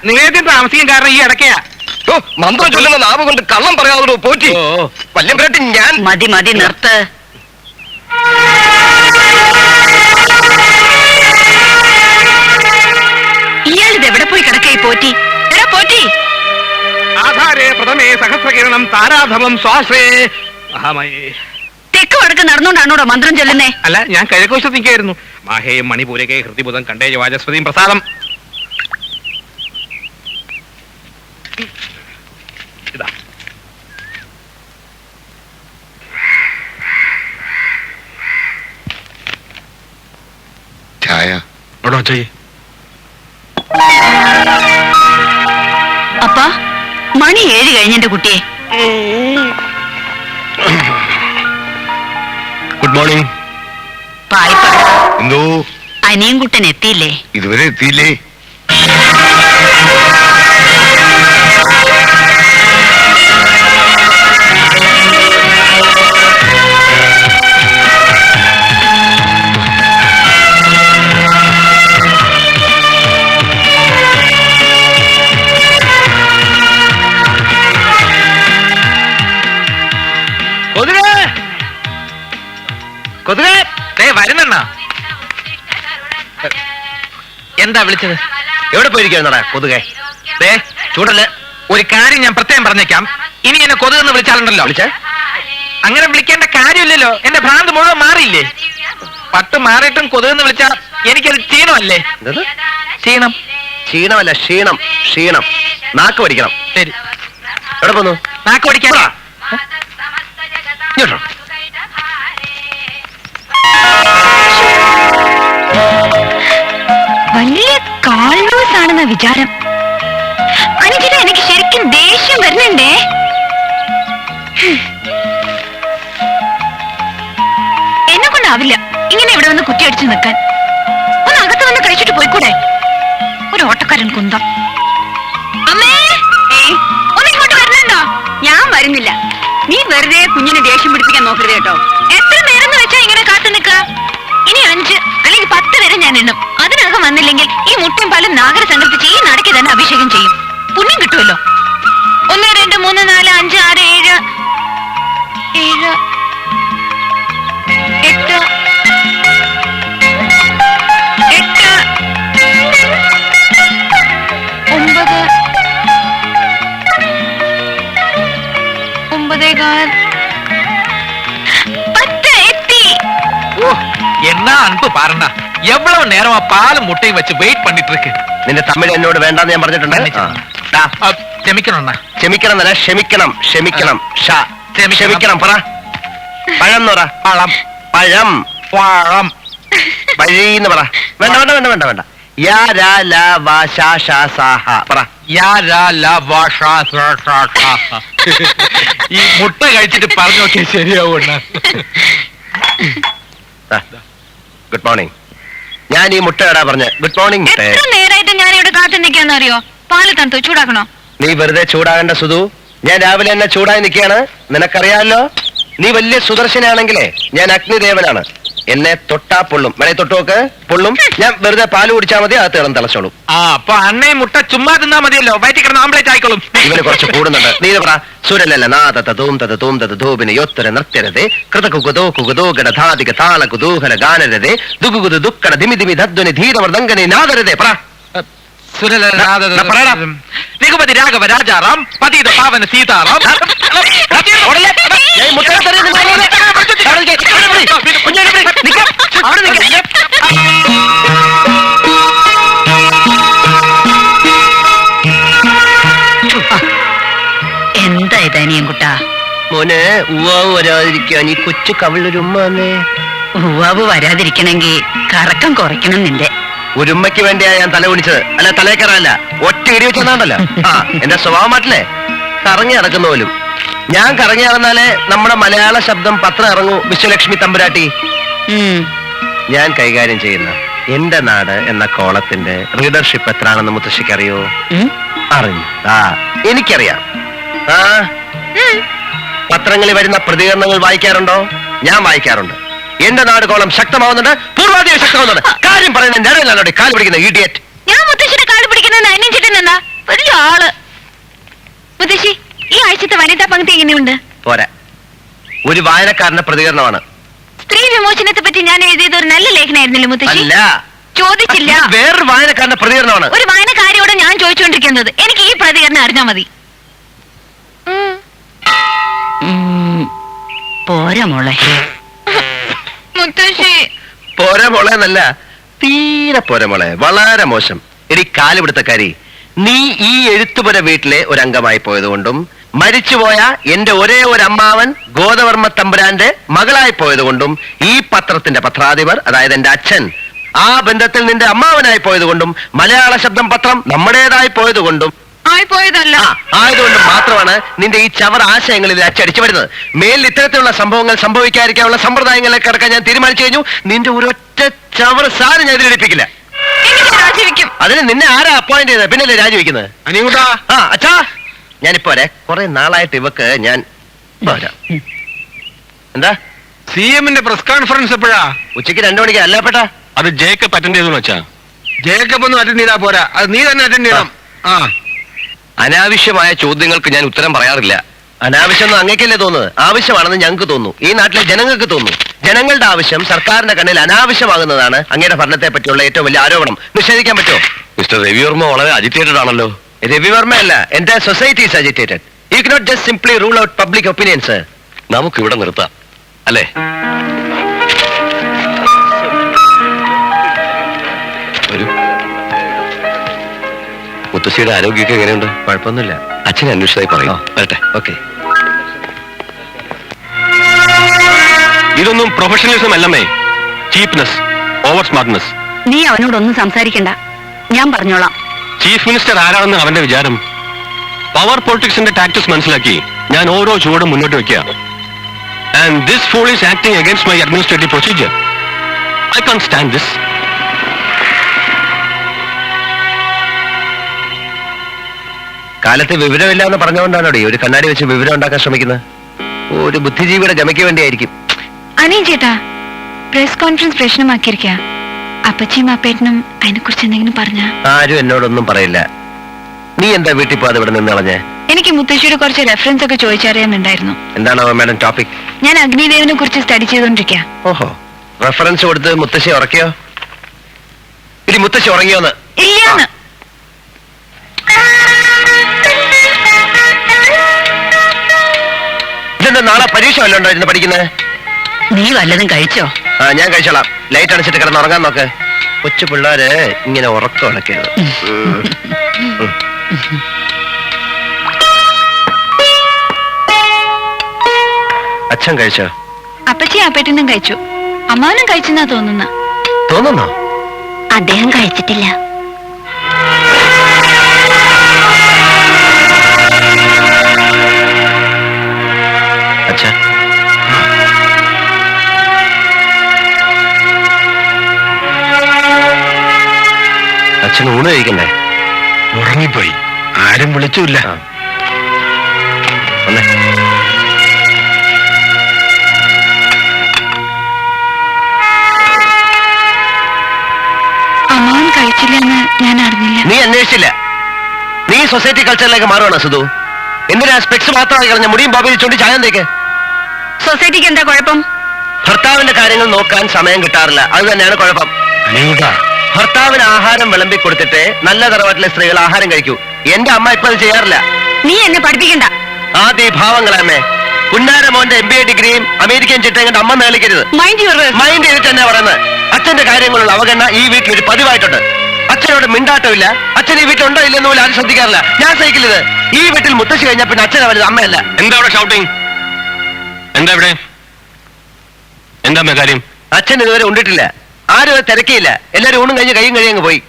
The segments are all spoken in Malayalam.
നിവേദ്യം താമസിക്കും കാരണം ഈ ഇടയ്ക്കയാ. മന്ത്രം ചൊല്ലുന്ന നാവ് കൊണ്ട് കള്ളം പറയാതെ പോറ്റി. വല്യമ്പരാട്ടി ഞാൻ മതി മതി നിർത്ത്. ഇയാളിത് എവിടെ പോയി കിടക്കായി പോറ്റി? എടാ പോറ്റി. ആധാരേ പ്രഥമേ സഹസ്രകിരണം താരാധമം ശ്വാസേ മഹാമയേ. തെക്ക് വടക്ക് നടന്നുകൊണ്ടാണോടോ മന്ത്രം ചൊല്ലുന്നേ? അല്ല, ഞാൻ കിഴക്കുവശത്ത് നിൽക്കായിരുന്നു. മാഹേയം മണിപൂരകേ ഹൃതിബുധം കണ്ടേജ വാചസ്പതിയും പ്രസാദം. ഇതാ ചായ. അപ്പാ, മണി 7 കഴിഞ്ഞെന്റെ കുട്ടിയെ. Good morning. പായിപ്പ എന്തോ അനിയും കുട്ടൻ എത്തിയില്ലേ? ഇതുവരെ എത്തിയില്ലേ? വരുന്നെണ്ണ. എന്താ വിളിച്ചത്? എവിടെ പോയിരിക്കുന്നടാ കൊതുകെ? ചൂടല്ലേ? ഒരു കാര്യം ഞാൻ പ്രത്യേകം പറഞ്ഞേക്കാം. ഇനി എന്നെ കൊതുകെന്ന് വിളിച്ചാലുണ്ടല്ലോ. അങ്ങനെ വിളിക്കേണ്ട കാര്യമില്ലല്ലോ. എന്റെ ഭ്രാന്ത് മുഴുവൻ മാറിയില്ലേ? പട്ട് മാറിയിട്ടും കൊതുകെന്ന് വിളിച്ചാ എനിക്കത് ക്ഷീണമല്ലേ? ക്ഷീണം. ക്ഷീണമല്ല, ക്ഷീണം. ക്ഷീണം. നാക്ക് പഠിക്കണം. ശരി. എവിടെ പോന്നു? നാക്ക് പഠിക്കാൻ. വലിയ കാൾനോസ് ആണെന്ന വിചാരം. അനുജിത, എനിക്ക് ശരിക്കും ദേഷ്യം വരുന്നുണ്ടേ. എന്നെ കൊണ്ടാവില്ല ഇങ്ങനെ ഇവിടെ വന്ന് കുറ്റിയടിച്ചു നിൽക്കാൻ. ഒന്ന് അകത്ത് വന്ന് കഴിച്ചിട്ട് പോയിക്കൂടെ? ഒരു ഓട്ടക്കാരൻ കുന്തം. അമ്മേ, ഒന്ന് ഇങ്ങോട്ട് വരുന്നുണ്ടോ? ഞാൻ വരുന്നില്ല. നീ വെറുതെ കുഞ്ഞിനെ ദേഷ്യം പിടിപ്പിക്കാൻ നോക്കരുത് കേട്ടോ. എത്ര നേരം വെച്ചാ ഇങ്ങനെ കാത്തു നിൽക്കുക? ഇനി 5 അല്ലെങ്കിൽ 10 വരെ ഞാൻ എണ്ണും. അതിനകം വന്നില്ലെങ്കിൽ ഈ മുട്ടയും പാലും നാഗര സങ്കല്പിച്ച് ഈ നടക്ക് തന്നെ അഭിഷേകം ചെയ്യും. പുണ്യം കിട്ടുമല്ലോ. 1 2 3 4 5 6 7 7 8 8 9 10 എത്തി. എന്നാ അൻപ് പാരണ്ട. എவ்வளவு நேரமா பாலும் முட்டையும் வச்சு வெயிட் பண்ணிட்டு இருக்கு. നിന്റെ തമിഴ് എന്നോട് വേണ്ടെന്ന് ഞാൻ പറഞ്ഞിട്ടുണ്ട്. ക്ഷമിക്കണം. ക്ഷമിക്കണം എന്നല്ല, ക്ഷമിക്കണം. ക്ഷമിക്കണം. ക്ഷമിക്കണം. പറ. പഴം എന്ന് പറ. പഴം. പഴം. പഴം. വഴിന്ന് പറ. വേണ്ട വേണ്ട വേണ്ട വേണ്ട വേണ്ട. യാ രാ ലാ വാ ഷാ ഷാ സാ ഹ പറ. യാ രാ ലാ വാ ഷാ ഷാ ഷാ ഹ. ഈ മുട്ട കഴിച്ചിട്ട് പറഞ്ഞു നോക്കിയാൽ ശരിയാവും. Good morning. ഞാൻ ഈ മുട്ട ഇടാ പറഞ്ഞ ഗുഡ് മോർണിംഗ്. എത്ര നേരമായിട്ട് ഞാൻ ഇവിടെ കാത്തു നിൽക്കാന്ന് അറിയോ? പാല് തണുത്തു, ചൂടാക്കണോ? നീ വെറുതെ ചൂടാകേണ്ട സുധു. ഞാൻ രാവിലെ തന്നെ ചൂടായി നിൽക്കുകയാണ്. നിനക്കറിയാമല്ലോ, നീ വലിയ സുദർശനാണെങ്കിലേ ഞാൻ അഗ്നിദേവനാണ്. എന്നെ തൊട്ടാ പൊള്ളും. വേണേ തൊട്ടുനോക്ക്, പൊള്ളും. ഞാൻ വെറുതെ പാല് കുടിച്ചാൽ മതി, അകത്ത് കിടന്ന് തിളച്ചോളും. അപ്പൊ അണ്ണയും മുട്ട ചുമ്മാ തിന്നാ മതിയല്ലോ. വയറ്റിൽ കിടന്ന് ആംപ്ലേറ്റ് ആയിക്കോളും. ഇവന് കുറച്ച് കൂടുന്നുണ്ട്. നീ ഇത് പറ. സുരലല്ല നാദൂംധൂപിന് യോത്തര നൃത്യരതേ കൃതകുകുതോ കുകുതോ ഗടധാതിക താള കുതൂഹല ഗാനരതേ ദുഗുകുതു ദുഃഖട ദിമി ദിമി ധദ്വനി ധീരമർദംഗനി നാദരതേ പറ. രഘുപതി രാഘവ രാജാറാം പതിത പാവന സീതാറാം. എന്താ ഇതനിയും കുട്ടാ? മോനെ ഉവാവ് വരാതിരിക്കാൻ ഈ കൊച്ചു കവിളൊരുമ്മേ. ഉവാവ് വരാതിരിക്കണമെങ്കിൽ കറക്കം കുറയ്ക്കണം നിന്റെ. ഒരുമ്മയ്ക്ക് വേണ്ടിയാ ഞാൻ തല കുടിച്ചത്, അല്ല തലേക്കറല്ല. ഒറ്റ ഇടി വെച്ചെന്നാണ്ടല്ലോ. എന്റെ സ്വഭാവം മാറ്റില്ലേ? കറങ്ങി നടക്കുന്ന പോലും. ഞാൻ കറങ്ങി നടന്നാലേ നമ്മുടെ മലയാള ശബ്ദം പത്രം ഇറങ്ങൂ. വിശ്വലക്ഷ്മി തമ്പുരാട്ടി. ഞാൻ കൈകാര്യം ചെയ്യുന്ന എന്റെ നാട് എന്ന കോളത്തിന്റെ റീഡർഷിപ്പ് എത്രയാണെന്ന് മുത്തശ്ശിക്ക് അറിയോ? അറിഞ്ഞു. എനിക്കറിയാം. പത്രങ്ങളിൽ വരുന്ന പ്രതികരണങ്ങൾ വായിക്കാറുണ്ടോ? ഞാൻ വായിക്കാറുണ്ട്. എന്റെ നാട് കോളം ശക്തമാവുന്നുണ്ട്, പൂർവാധികം ശക്തമാവുന്നുണ്ട്. കാര്യം പറയുന്നത് ഞാനല്ലാതെ കാല് പിടിക്കുന്ന ഇഡിയറ്റ്. ഞാൻ മുത്തശ്ശിയുടെ കാല് പിടിക്കുന്നത് അന്യം ചിട്ടുന്നെന്താ? വനിതാ പങ്ക്തി എങ്ങനെയുണ്ട്? പോരാ, ഒരു വായനക്കാരന്റെ പ്രതികരണമാണ്. സ്ത്രീ വിമോചനത്തെ പറ്റി ഞാൻ എഴുതിയത് ഒരു നല്ല ലേഖനായിരുന്നില്ല മുത്തശ്ശി? അല്ല, ചോദിച്ചില്ല. വേറൊരു വായനക്കാരന്റെ പ്രതികരണമാണ്. ഒരു വായനക്കാരിയോട് ഞാൻ ചോദിച്ചുകൊണ്ടിരിക്കുന്നത്. എനിക്ക് ഈ പ്രതികരണം അറിഞ്ഞാൽ മതി. പോരാ മോളെ. മുത്തശ്ശി പോരാ മോളെ എന്നല്ല, തീരെ പോരാ മോളെ, വളരെ മോശം. എടി കാലുപിടുത്തക്കാരി, നീ ഈ എഴുത്തുപുര വീട്ടിലെ ഒരു അംഗമായി പോയതുകൊണ്ടും മരിച്ചുപോയ എന്റെ ഒരേ ഒരു അമ്മാവൻ ഗോദവർമ്മ തമ്പുരാന്റെ മകളായി പോയതുകൊണ്ടും ഈ പത്രത്തിന്റെ പത്രാധിപർ, അതായത് എന്റെ അച്ഛൻ, ആ ബന്ധത്തിൽ നിന്റെ അമ്മാവനായി പോയതുകൊണ്ടും മലയാള ശബ്ദം പത്രം നമ്മുടേതായി പോയതുകൊണ്ടും ആയിപ്പോയതല്ല, ആയതുകൊണ്ട് മാത്രമാണ് നിന്റെ ഈ ചവർ ആശയങ്ങളിൽ അച്ചടിച്ചു വരുന്നത്. മേലിൽ ഇത്തരത്തിലുള്ള സംഭവങ്ങൾ സംഭവിക്കാതിരിക്കാനുള്ള സമ്പ്രദായങ്ങളിലേക്ക് കടക്കാൻ ഞാൻ തീരുമാനിച്ചു കഴിഞ്ഞു. നിന്റെ ഒരൊറ്റ ചവർ സാധനം ഞാൻ ഇതിലെടുപ്പിക്കില്ല. രാജിവെക്കും. അതിന് നിന്നെ ആരാ അപ്പോയിന്റ് ചെയ്തത്? പിന്നല്ലേ രാജിവെക്കുന്നത്? ആ അച്ഛാ, ഞാനിപ്പോ കുറെ നാളായിട്ട് ഇവക്ക് ഞാൻ എന്താ CM-ന്റെ പ്രസ് കോൺഫറൻസ് എപ്പോഴാ? ഉച്ചയ്ക്ക് 2 മണിക്ക്. അല്ലപ്പെട്ട അത് ജേക്കബ് അറ്റൻഡ് ചെയ്തു വെച്ചാ. ജേക്കബ് ഒന്നും അറ്റൻഡ് ചെയ്താ പോരാ, അത് നീ തന്നെ അറ്റൻഡ് ചെയ്യണം. അനാവശ്യമായ ചോദ്യങ്ങൾക്ക് ഞാൻ ഉത്തരം പറയാറില്ല. അനാവശ്യം അങ്ങേക്കല്ലേ തോന്നുന്നത്? ആവശ്യമാണെന്ന് ഞങ്ങൾക്ക് തോന്നുന്നു, ഈ നാട്ടിലെ ജനങ്ങൾക്ക് തോന്നുന്നു. ജനങ്ങളുടെ ആവശ്യം സർക്കാരിന്റെ കണ്ണിൽ അനാവശ്യമാകുന്നതാണ് അങ്ങയുടെ ഭരണത്തെ പറ്റിയുള്ള ഏറ്റവും വലിയ ആരോപണം. നിഷേധിക്കാൻ പറ്റുമോ? മിസ്റ്റർ രവിവർമ്മ വളരെ അജിറ്റേറ്റഡ് ആണല്ലോ. രവിവർമ്മ അല്ല, എന്റെ society is agitated. You cannot just simply rule out public opinions. നമുക്ക് ഇവിടെ നിർത്താം അല്ലേ? ഒരു മുത്തശ്ശിയുടെ ആരോഗ്യമൊക്കെ എങ്ങനെയുണ്ട്? കുഴപ്പമൊന്നുമില്ല. അച്ഛനെ അന്വേഷിച്ചായി പറയും. വരട്ടെ. ഓക്കെ. ഇതൊന്നും പ്രൊഫഷണലിസം അല്ലമ്മേ, ചീപ്നെസ്, ഓവർ സ്മാർട്ട്നെസ്. നീ അവനോടൊന്നും സംസാരിക്കണ്ട, ഞാൻ പറഞ്ഞോളാം. ചീഫ് മിനിസ്റ്റർ ആരാണെന്ന് അവന്റെ വിചാരം? പവർ പൊളിറ്റിക്സിന്റെ ടാക്ടിക്സ് മനസ്സിലാക്കി ഞാൻ ഓരോ ചുവടും മുന്നോട്ട് വെക്കുക. And this fool is acting against my administrative procedure. I can stand this. കാലത്ത് വിവരമില്ല എന്ന് പറഞ്ഞുകൊണ്ടാണോ ഒരു കണ്ണാടി വെച്ച് വിവരം ഉണ്ടാക്കാൻ ശ്രമിക്കുന്നത്? ഒരു ബുദ്ധിജീവിയുടെ ഗമയ്ക്ക് വേണ്ടിയായിരിക്കും. അനീ ചേട്ടാ, പ്രസ് കോൺഫറൻസ് പ്രശ്നമാക്കിയിരിക്ക. അപ്പച്ചിയും അപ്പേട്ടനും അതിനെ കുറിച്ച് എന്തെങ്കിലും പറഞ്ഞ? ആരും എന്നോടൊന്നും പറയില്ല. നീ എന്താ വീട്ടിൽ പോകാതെ ഇവിടെ നിന്ന് കളഞ്ഞേ? എനിക്ക് മുത്തശ്ശിയുടെ കുറച്ച് റെഫറൻസ് ഒക്കെ ചോദിച്ചറിയാനുണ്ടായിരുന്നു. എന്താണോ മാഡം ടോപ്പിക്? ഞാൻ അഗ്നിദേവനെ കുറിച്ച് സ്റ്റഡി ചെയ്തോണ്ടിരിക്ക. ഓഹോ, റെഫറൻസ് കൊടുത്ത് മുത്തശ്ശി ഉറക്കിയോ? ഇനി മുത്തശ്ശി ഉറങ്ങിയോന്ന്? ഇല്ലാന്ന്. ഇതെന്താ നാളെ പരീക്ഷ വല്ലതും ഉണ്ടായിരുന്നു പഠിക്കുന്നത്? നീ വല്ലതും കഴിച്ചോ? ആ, ഞാൻ കഴിച്ചോളാം. ലൈറ്റ് അടിച്ചിട്ട് കിടന്ന് ഉറങ്ങാൻ നോക്ക്. കൊച്ചു പിള്ളേര് ഇങ്ങനെ ഉറക്കം ഉണക്കരുത്. അച്ഛൻ കഴിച്ചോ? അപ്പച്ചിയും അപ്പേട്ടനും കഴിച്ചു, അമ്മാവനും കഴിച്ചെന്നാ തോന്നുന്നോ? അദ്ദേഹം കഴിച്ചിട്ടില്ല. അച്ഛാ, അച്ഛൻ ഊണ് കഴിക്കണ്ടേ? ഉറങ്ങിപ്പോയി, ആരും വിളിച്ചില്ല. വന്നേ. അമ്മാവൻ കഴിച്ചില്ലെന്ന് ഞാൻ അറിഞ്ഞില്ല. നീ അന്വേഷിച്ചില്ല. നീ സൊസൈറ്റി കൾച്ചറിലേക്ക് മാറുവാണ് സുധു. എന്തിനാ സ്പെക്സ് മാത്രമായി കളഞ്ഞ മുടിയും ബാബിയിൽ ചൂണ്ടി ചായം തേക്ക്? സൊസൈറ്റിക്ക് എന്താ കുഴപ്പം? ഭർത്താവിന്റെ കാര്യങ്ങൾ നോക്കാൻ സമയം കിട്ടാറില്ല, അത് തന്നെയാണ് കുഴപ്പം. ഭർത്താവിന് ആഹാരം വിളമ്പി കൊടുത്തിട്ട് നല്ല തറവാട്ടിലെ സ്ത്രീകൾ ആഹാരം കഴിക്കൂ. എന്റെ അമ്മ ഇപ്പൊ അത് ചെയ്യാറില്ല. നീ എന്നെ പഠിപ്പിക്കണ്ട. ആദ്യ ഭാവങ്ങളമ്മേ. പുന്നാരമോന്റെ MBA ഡിഗ്രിയും അമേരിക്കൻ ചിട്ടയും കണ്ട് അമ്മ മേളിക്കരുത്. മൈൻഡ് ചെയ്തിട്ട് തന്നെ പറയുന്നത്. അച്ഛന്റെ കാര്യങ്ങളുള്ള അവഗണന ഈ വീട്ടിലൊരു പതിവായിട്ടുണ്ട്. അച്ഛനോട് മിണ്ടാട്ടമില്ല. അച്ഛൻ ഈ വീട്ടിലുണ്ടോ ഇല്ലെന്ന് പോലും ആരും ശ്രദ്ധിക്കാറില്ല. ഞാൻ സഹിക്കില്ലത്. ഈ വീട്ടിൽ മുത്തശ്ശി കഴിഞ്ഞാൽ പിന്നെ അച്ഛനെ വരുന്നത് അമ്മയല്ല. എന്താ അവിടെ ഷൗട്ടിങ്? എന്താ ഇവിടെ? എന്താ കാര്യം? അച്ഛൻ ഇതുവരെ ഉണ്ടിട്ടില്ല. ആരും അത് തിരക്കിയില്ല. എല്ലാരും ഊണും കഴിഞ്ഞ് കൈയും കഴിയങ്ങ് പോയി.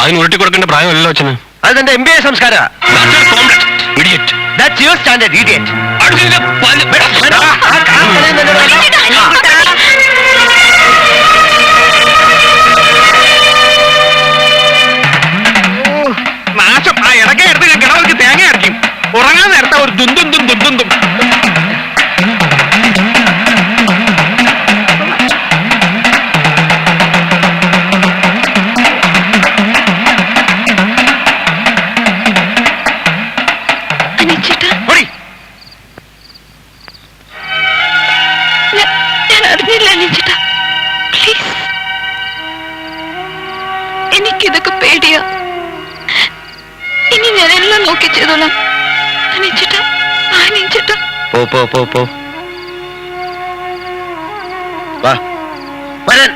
അതിന് ഉരുട്ടി കൊടുക്കേണ്ട പ്രായമല്ലല്ലോ അച്ഛന്. അത് എന്റെ MBA സംസ്കാരം. That's your standard, idiot. നാശം. ആ ഇടയ്ക്ക് എടുത്ത് ഞാൻ കിടവർക്ക് തേങ്ങ അരയ്ക്കും. ഉറങ്ങാൻ നേരത്തെ ഒരു ദുന്തും ദുന്തും. ഞാൻ അറിഞ്ഞില്ല അനിയച്ചേട്ടാ. പ്ലീസ്, എനിക്കിതൊക്കെ പേടിയാ. ഇനി ഞാൻ എല്ലാം നോക്കി ചെയ്തോളാം. അനിയച്ചേട്ടാ, അനിയച്ചേട്ടാ. പോ വാ വരാൻ